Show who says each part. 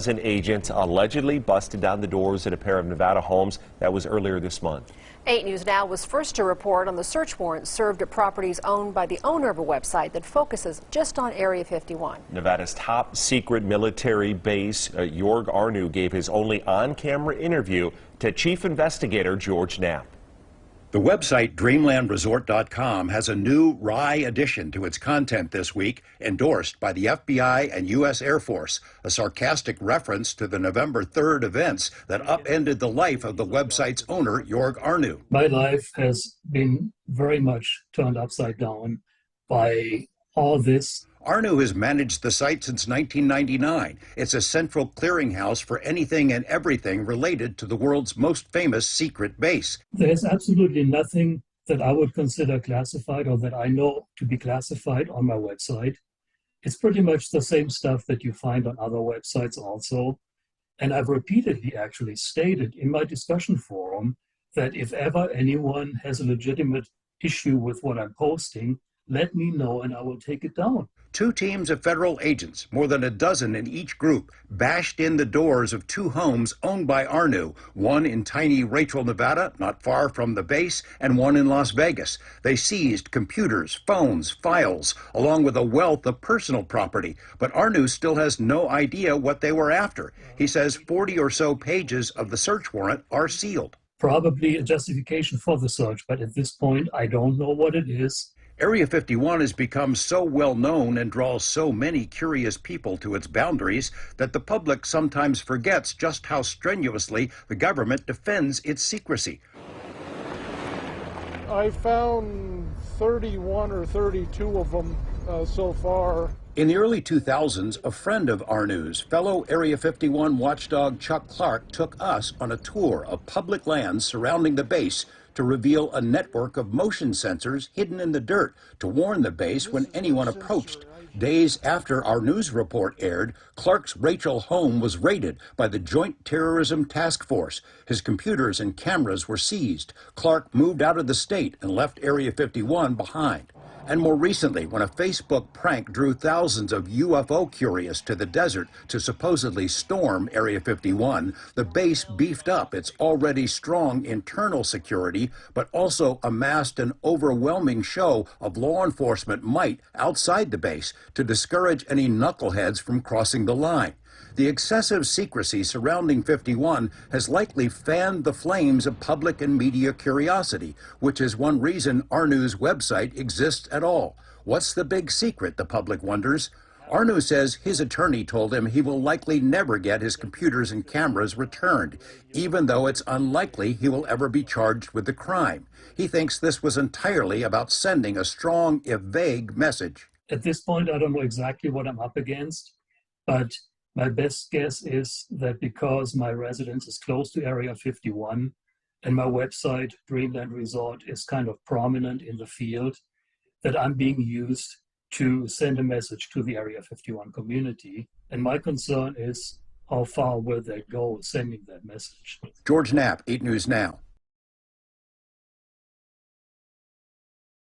Speaker 1: An agent allegedly busted down the doors at a pair of Nevada homes. That was earlier this month.
Speaker 2: 8 News Now was first to report on the search warrant served at properties owned by the owner of a website that focuses just on Area 51.
Speaker 1: Nevada's top secret military base, Jorg Arnau, gave his only on-camera interview to Chief Investigator George Knapp.
Speaker 3: The website DreamlandResort.com has a new wry addition to its content this week, endorsed by the FBI and U.S. Air Force, a sarcastic reference to the November 3rd events that upended the life of the website's owner, Jorg Arnau.
Speaker 4: My life has been very much turned upside down by all this.
Speaker 3: Arnau has managed the site since 1999. It's a central clearinghouse for anything and everything related to the world's most famous secret base.
Speaker 4: There's absolutely nothing that I would consider classified or that I know to be classified on my website. It's pretty much the same stuff that you find on other websites also. And I've repeatedly actually stated in my discussion forum that if ever anyone has a legitimate issue with what I'm posting, let me know and I will take it down.
Speaker 3: 2 teams of federal agents, more than a dozen in each group, bashed in the doors of 2 homes owned by Arnau, one in tiny Rachel, Nevada, not far from the base, and one in Las Vegas. They seized computers, phones, files, along with a wealth of personal property. But Arnau still has no idea what they were after. He says 40 or so pages of the search warrant are sealed.
Speaker 4: Probably a justification for the search, but at this point, I don't know what it is.
Speaker 3: Area 51 has become so well known and draws so many curious people to its boundaries that the public sometimes forgets just how strenuously the government defends its secrecy.
Speaker 5: I found 31 or 32 of them so far.
Speaker 3: In the early 2000s, a friend of Arnau's, fellow Area 51 watchdog Chuck Clark, took us on a tour of public lands surrounding the base to reveal a network of motion sensors hidden in the dirt to warn the base when anyone approached. Days after our news report aired, Clark's Rachel home was raided by the Joint Terrorism Task Force. His computers and cameras were seized. Clark moved out of the state and left Area 51 behind. And more recently, when a Facebook prank drew thousands of UFO curious to the desert to supposedly storm Area 51, the base beefed up its already strong internal security, but also amassed an overwhelming show of law enforcement might outside the base to discourage any knuckleheads from crossing the line. The excessive secrecy surrounding 51 has likely fanned the flames of public and media curiosity, which is one reason Arnau's website exists at all. What's the big secret, the public wonders? Arnau says his attorney told him he will likely never get his computers and cameras returned, even though it's unlikely he will ever be charged with the crime. He thinks this was entirely about sending a strong, if vague, message.
Speaker 4: At this point, I don't know exactly what I'm up against, but my best guess is that because my residence is close to Area 51 and my website, Dreamland Resort, is kind of prominent in the field, that I'm being used to send a message to the Area 51 community. And my concern is how far will they go sending that message?
Speaker 3: George Knapp, 8 News Now.